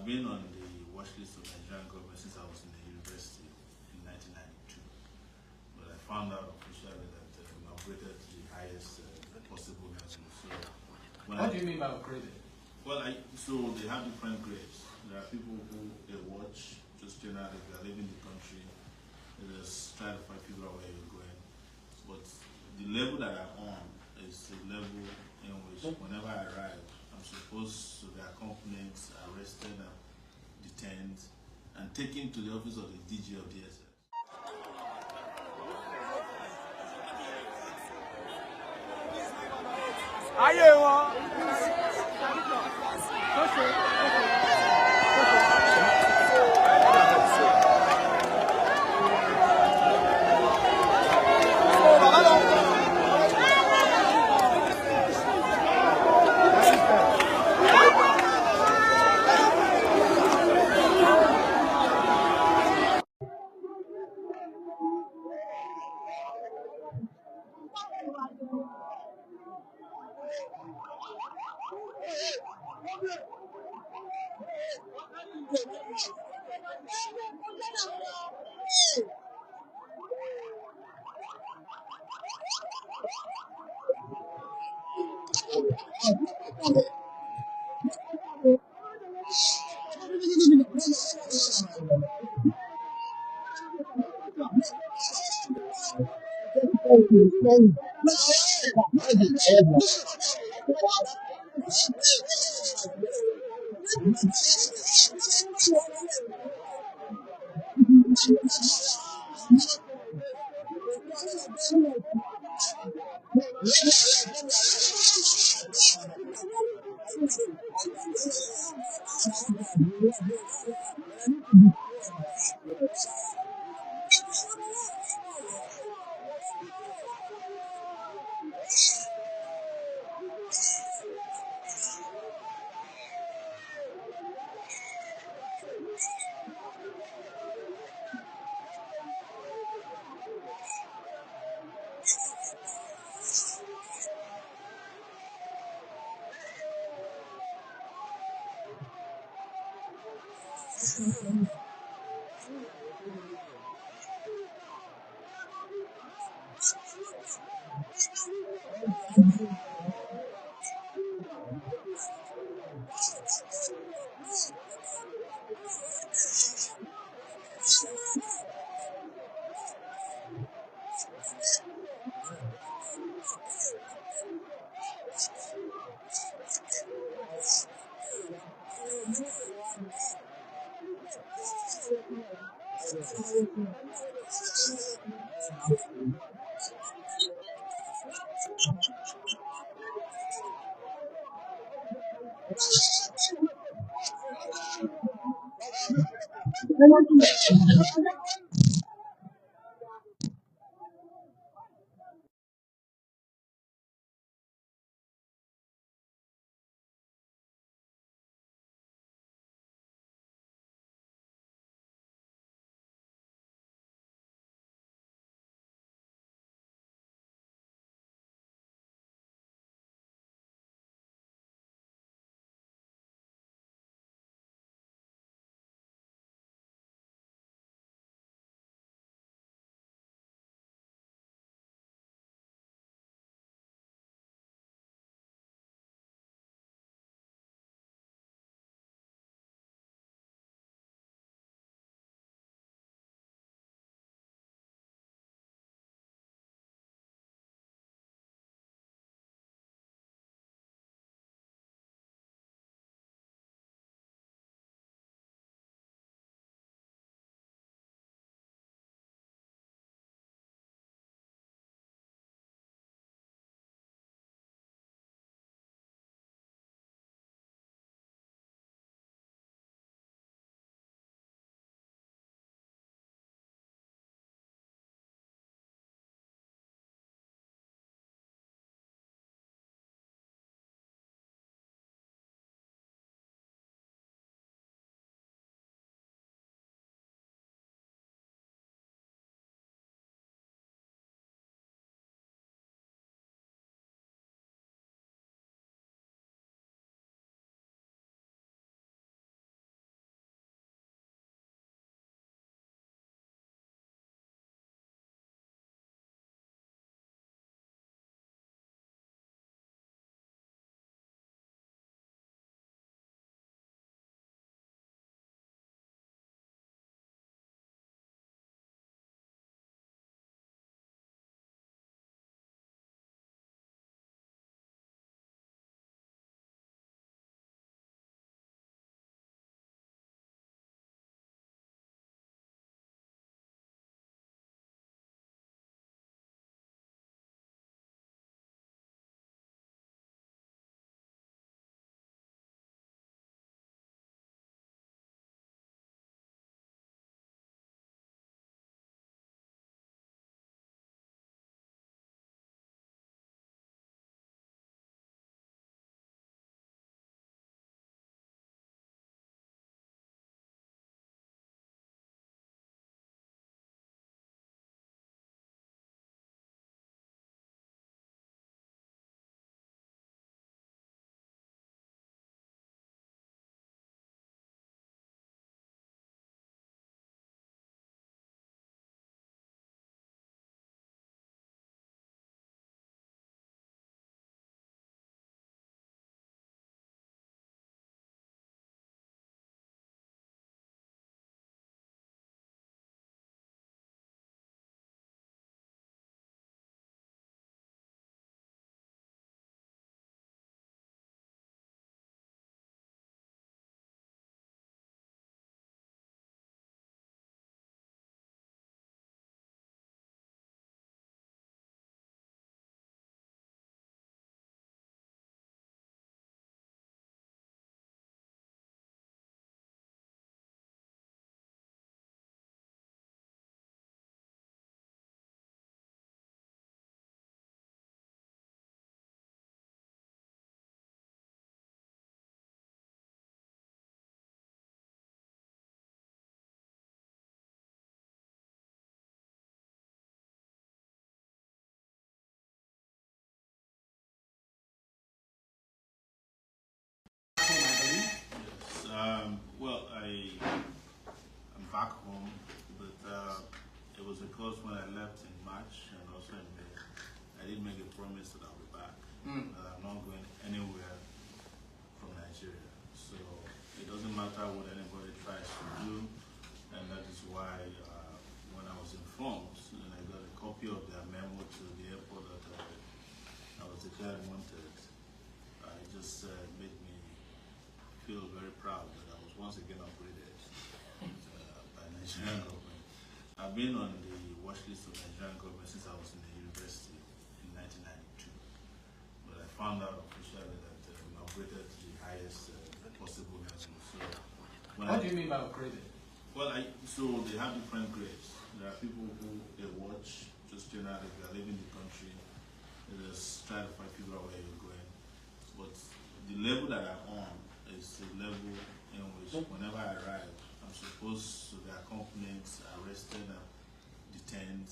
been on the watch list of Nigerian government since I was in the university in 1992. But I found out officially that we upgraded to the highest possible level. So, what do you mean by upgraded? Well, so they have different grades. There are people who they watch just generally, they are leaving the country, they just try to figure out where you're going. But the level that I'm on is the level in which whenever I arrive, I'm supposed to be accompanied, arrested, and detained, and taken to the office of the DG of DSS. Well, I'm back home, but it was because when I left in March and also in May, I did make a promise that I'll be back. That I'm not going anywhere from Nigeria. So it doesn't matter what anybody tries to do, and that is why when I was informed and I got a copy of their memo to the airport that I was declared wanted, it just made me feel very proud that I was once again upgraded by Nigerian government. I've been on the watch list of Nigerian government since I was in the university in 1992, but I found out officially that we upgraded to the highest possible level. So, what do you mean by upgraded? Well, so they have different grades. There are people who they watch just generally, they are leaving the country, they just try to figure out where you're going. But the level that I'm on is the level in which whenever I arrive, I'm supposed to be accompanied, arrested, and detained,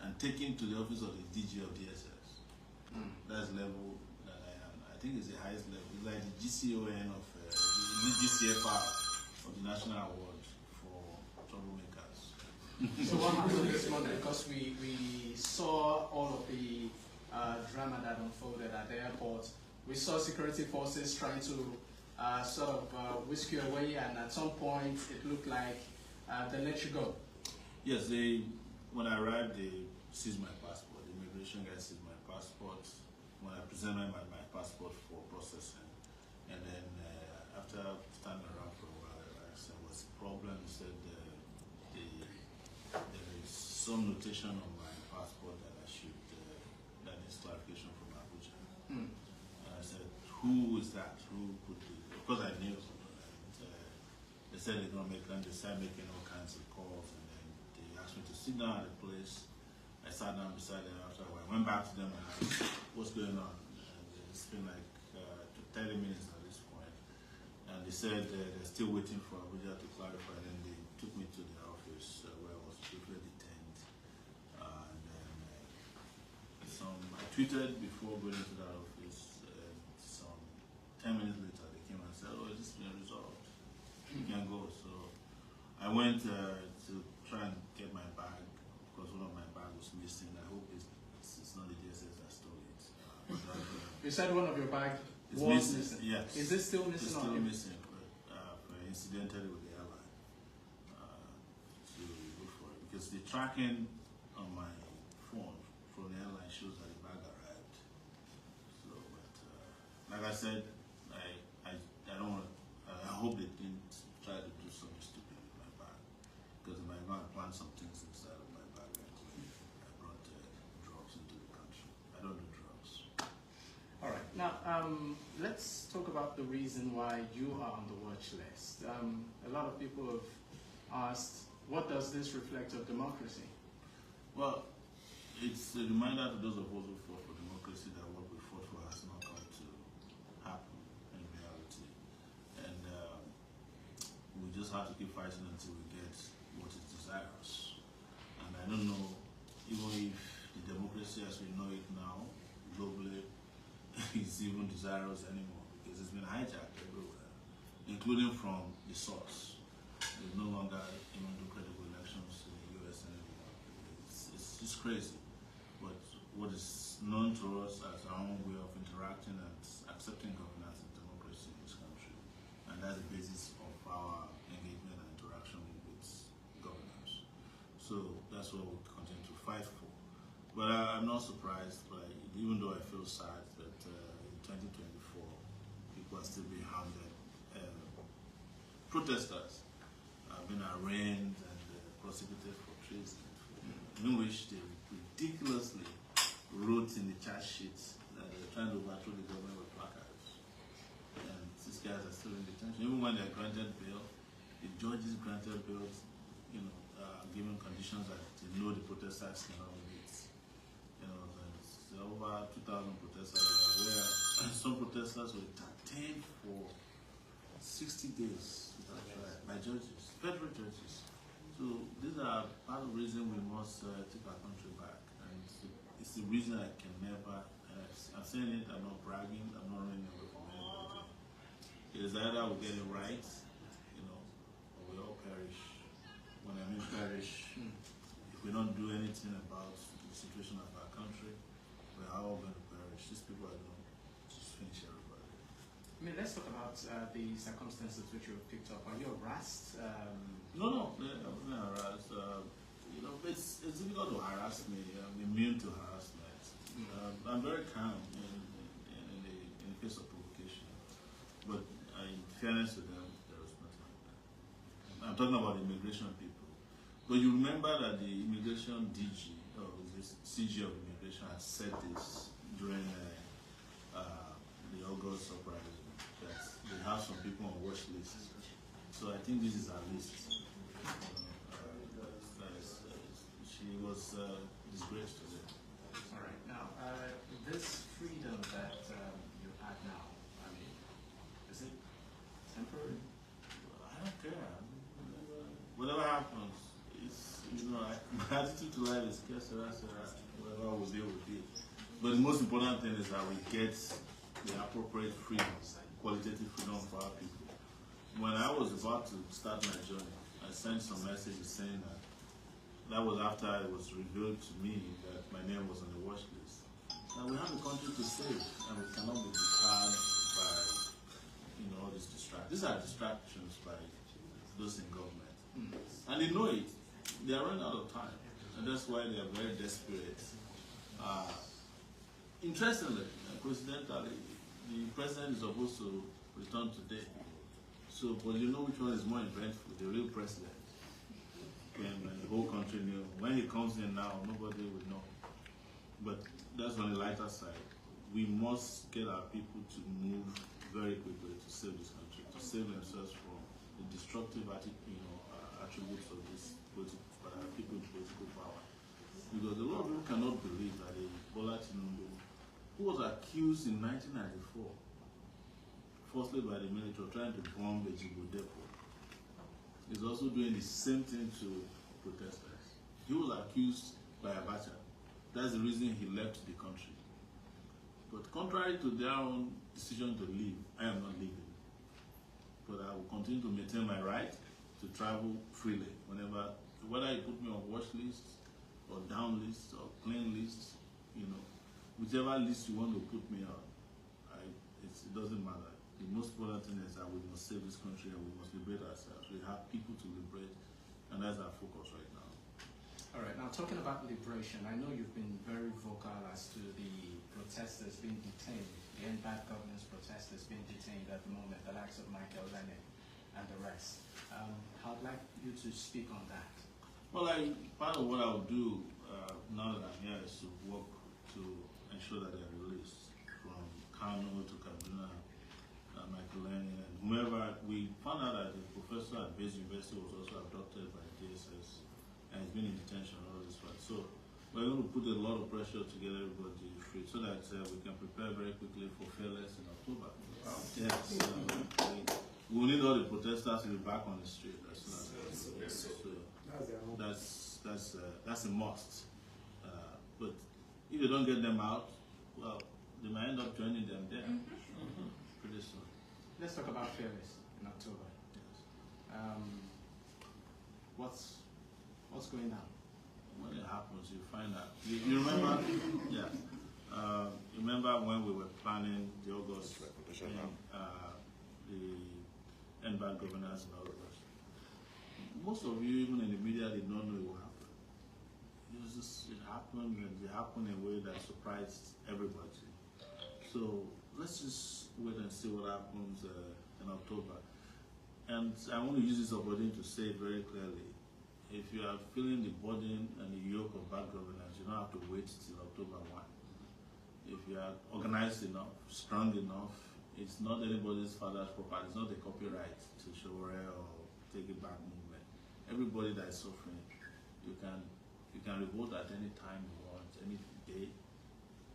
and taken to the office of the DG of DSS. That's the level that I am. I think it's the highest level. It's like the GCON of the GCFR of the National Award for Troublemakers. So what happened this morning? Because we saw all of the drama that unfolded at the airport. We saw security forces trying to sort of whisk you away, and at some point it looked like they let you go. Yes, when I arrived, they seized my passport. The immigration guy seized my passport. When I presented my passport for processing, and then after standing around for a while, I said, "What's the problem?" He said, "There is some notation on my passport that I should that needs clarification from Abuja." And I said, "Who is that? Who put it?" Of course, I knew. And, they said they're going to make them. They started making all kinds of calls, and then they asked me to sit down at a place. I sat down beside them after a while. I went back to them and asked, "What's going on?" And it's been like 30 minutes at this point. And they said they're still waiting for Abuja to clarify. And then they took me to their office where I was briefly detained. And then I tweeted before going into that office. Some 10 minutes later, they came and said, "Oh, this has been resolved. You can go." So I went to try and get my bag, because one of my bag was missing. I hope it's not the DSS that stole it. You said one of your bag was missing. Yes. Is it still missing? It's still missing, but incidentally with the airline to look for it, because the tracking on my phone from the airline shows that the bag arrived. So, but like I said, I don't want. I hope they didn't try to do something stupid with my bag, because they might not plant some things inside of my bag. I brought drugs into the country. I don't do drugs. All right. Now, let's talk about the reason why you are on the watch list. A lot of people have asked, what does this reflect of democracy? Well, it's a reminder to those of us who fought for democracy that what we fought for has not come to happen in reality. And we just have to keep fighting until we get what is desirous. And I don't know, even if the democracy as we know it now, globally, is even desirous anymore, because it's been hijacked everywhere, including from the source. There's no longer even do credible elections in the US anymore. It's just crazy. But what is known to us as our own way of interacting and accepting governance and democracy in this country. And that's the basis of our engagement and interaction with governance. So that's what we'll continue to fight for. But I'm not surprised, even though I feel sad that in 2024, people are still being hounded. Protesters have been arraigned and prosecuted for treason, in which they ridiculously wrote in the charge sheets that they're trying to overthrow the government with placards. And these guys are still in detention. Even when they're granted bail, the judges granted bail, given conditions that they know the protesters cannot meet. There's over 2,000 protesters where some protesters were detained for 60 days without trial by judges, federal judges. So these are part of the reason we must take our country back. And it's the reason I can never, I'm saying it, I'm not bragging, I'm not running away from anybody. It is either we get it right anything about the situation of our country, we're all going to perish. These people are going to just finish everybody. I mean, let's talk about the circumstances which you picked up. Are you harassed? No, I wasn't harassed. You know, it's difficult to harass me. I'm immune to harassment. I'm very calm in the face of provocation. But in fairness to them, there was nothing like that. I'm talking about immigration people. But you remember that the immigration DG, or this CG of immigration, has said this during the August uprising, that they have some people on watch lists. So I think this is her list. She was disgraced today. All right. Now, this freedom that you have now, I mean, is it temporary? I don't care. Whatever happens, it's, you know, my attitude to life is whatever we deal with it. But the most important thing is that we get the appropriate freedom, qualitative freedom for our people. When I was about to start my journey, I sent some messages saying that was after it was revealed to me that my name was on the watch list. And we have a country to save, and we cannot be deterred by, you know, all these distractions. These are distractions by those in government. And they know it. They are running out of time. And that's why they are very desperate. Interestingly, coincidentally, the president is supposed to return today. So, but you know which one is more eventful? The real president. And the whole country knew. When he comes in now, nobody will know. But that's on the lighter side. We must get our people to move very quickly to save this country, to save themselves from the destructive attributes of this people in political power. Because a lot of people cannot believe that Bola Tinubu, who was accused in 1994, falsely by the military, of trying to bomb a Jibo depot, is also doing the same thing to protesters. He was accused by Abacha. That's the reason he left the country. But contrary to their own decision to leave, I am not leaving. But I will continue to maintain my right to travel freely whenever, whether you put me on watch lists or down lists or plain lists, you know, whichever list you want to put me on, it doesn't matter. The most important thing is that we must save this country and we must liberate ourselves. We have people to liberate, and that's our focus right now. All right, now talking about liberation, I know you've been very vocal as to the protesters being detained, the end bad governance protesters being detained at the moment, the likes of Michael Lennon and the rest. I'd like you to speak on that. Well, part of what I'll do now that I'm here is to work to ensure that they're released from Kano to Kaduna, Michael Lennon, and whomever. We found out that the professor at Base University was also abducted by DSS and he's been in detention all this while. So we're going to put a lot of pressure to get everybody free so that we can prepare very quickly for Fearless in October. Wow. Yes, we need all the protesters to be back on the street as soon as possible. So that's a must. But if you don't get them out, well, they might end up joining them there pretty soon. Let's talk about Fearless in October. Yes. What's going on? When it happens, you find out. You remember? Yeah. You remember when we were planning the August the end bad governance in August? Most of you, even in the media, did not know it would happen. It happened, and it happened in a way that surprised everybody. So let's just wait and see what happens in October. And I want to use this opportunity to say it very clearly. If you are feeling the burden and the yoke of bad governance, you don't have to wait till October 1. If you are organized enough, strong enough, it's not anybody's father's property. It's not a copyright to Sowore or Take It Back movement. Everybody that is suffering, you can revolt at any time you want, any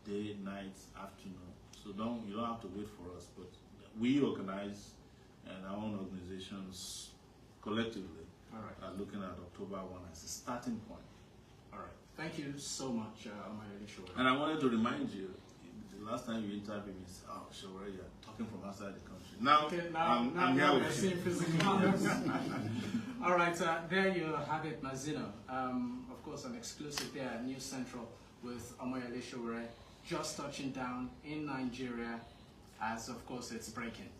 day, night, afternoon. So you don't have to wait for us. But we organize, and our own organizations collectively are looking at October 1 as a starting point. All right. Thank you so much, Omoleye Sowore. And I wanted to remind you, The last time you interviewed me, Sowore, you're talking from outside the country. Now, okay, I'm here we're with seeing you. physical. All right, there you have it, Mazino. Of course, an exclusive there at News Central with Omoleye Sowore, just touching down in Nigeria, as of course it's breaking.